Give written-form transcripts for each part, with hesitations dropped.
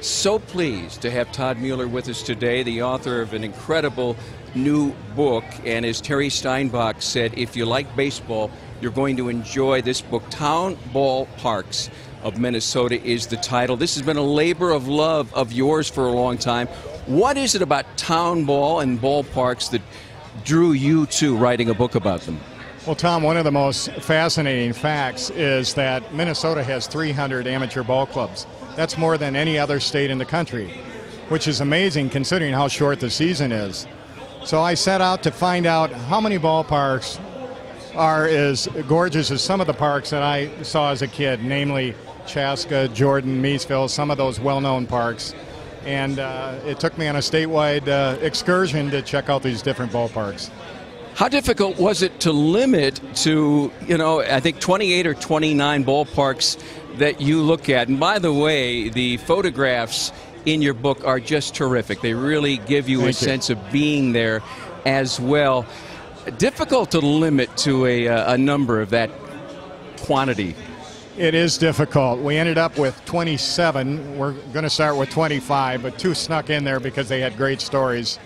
So pleased to have Todd Mueller with us today, the author of an incredible new book. And as Terry Steinbach said, if you like baseball, you're going to enjoy this book. Town Ballparks of Minnesota is the title. This has been a labor of love of yours for a long time. What is it about town ball and ballparks that drew you to writing a book about them? Well, Tom, one of the most fascinating facts is that Minnesota has 300 amateur ball clubs. That's more than any other state in the country, which is amazing considering how short the season is. So I set out to find out how many ballparks are as gorgeous as some of the parks that I saw as a kid, namely Chaska, Jordan, Meesville, some of those well-known parks. And it took me on a statewide excursion to check out these different ballparks. How difficult was it to limit to, I think 28 or 29 ballparks that you look at? And by the way, the photographs in your book are just terrific. They really give you a sense of being there as well. Difficult to limit to a number of that quantity. It is difficult. We ended up with 27. We're going to start with 25, but 2 snuck in there because they had great stories.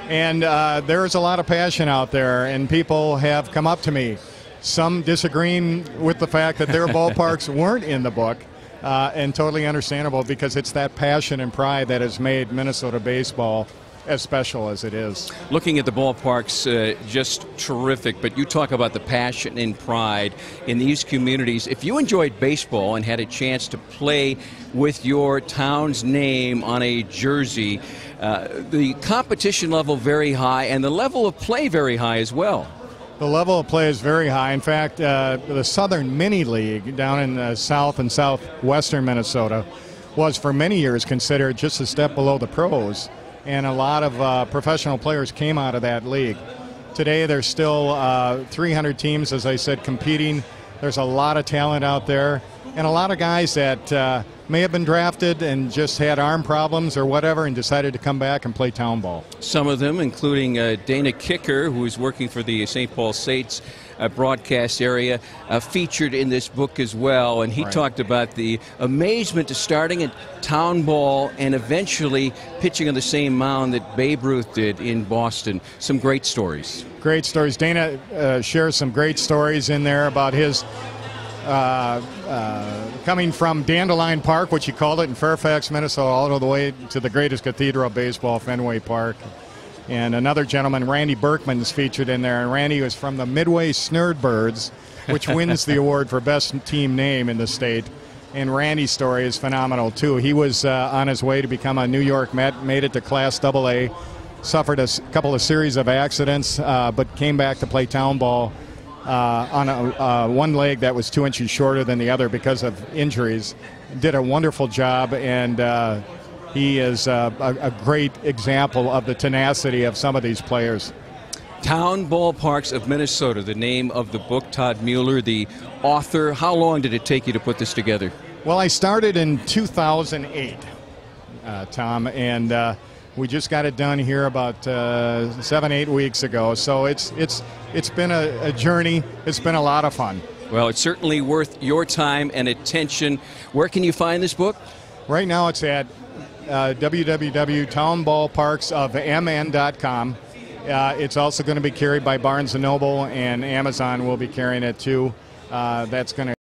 And there's a lot of passion out there, and people have come up to me, some disagreeing with the fact that their ballparks weren't in the book, and totally understandable because it's that passion and pride that has made Minnesota baseball as special as it is. Looking at the ballparks, just terrific, but you talk about the passion and pride in these communities. If you enjoyed baseball and had a chance to play with your town's name on a jersey, the competition level very high and the level of play very high as well. The level of play is very high. In fact, the Southern Mini League down in south and southwestern Minnesota was for many years considered just a step below the pros. And a lot of professional players came out of that league. Today there's still 300 teams, as I said, competing. There's a lot of talent out there and a lot of guys that may have been drafted and just had arm problems or whatever and decided to come back and play town ball. Some of them, including Dana Kicker, who is working for the St. Paul Saints broadcast area, featured in this book as well. And he talked about the amazement to starting at town ball and eventually pitching on the same mound that Babe Ruth did in Boston. Some great stories. Great stories. Dana shares some great stories in there about his coming from Dandelion Park, which he called it, in Fairfax, Minnesota, all the way to the greatest cathedral of baseball, Fenway Park. And another gentleman, Randy Berkman, is featured in there. And Randy was from the Midway Snurdbirds, which wins the award for best team name in the state. And Randy's story is phenomenal, too. He was on his way to become a New York Met, made it to Class AA, suffered a couple of series of accidents, but came back to play town ball on one leg that was 2 inches shorter than the other because of injuries. Did a wonderful job, and he is a great example of the tenacity of some of these players. Town Ballparks of Minnesota, the name of the book. Todd Mueller, the author. How long did it take you to put this together? Well, I started in 2008, Tom, and we just got it done here about 7-8 weeks ago. So it's been a journey. It's been a lot of fun. Well, it's certainly worth your time and attention. Where can you find this book? Right now it's at www.townballparksofmn.com. It's also going to be carried by Barnes & Noble, and Amazon will be carrying it too. That's going to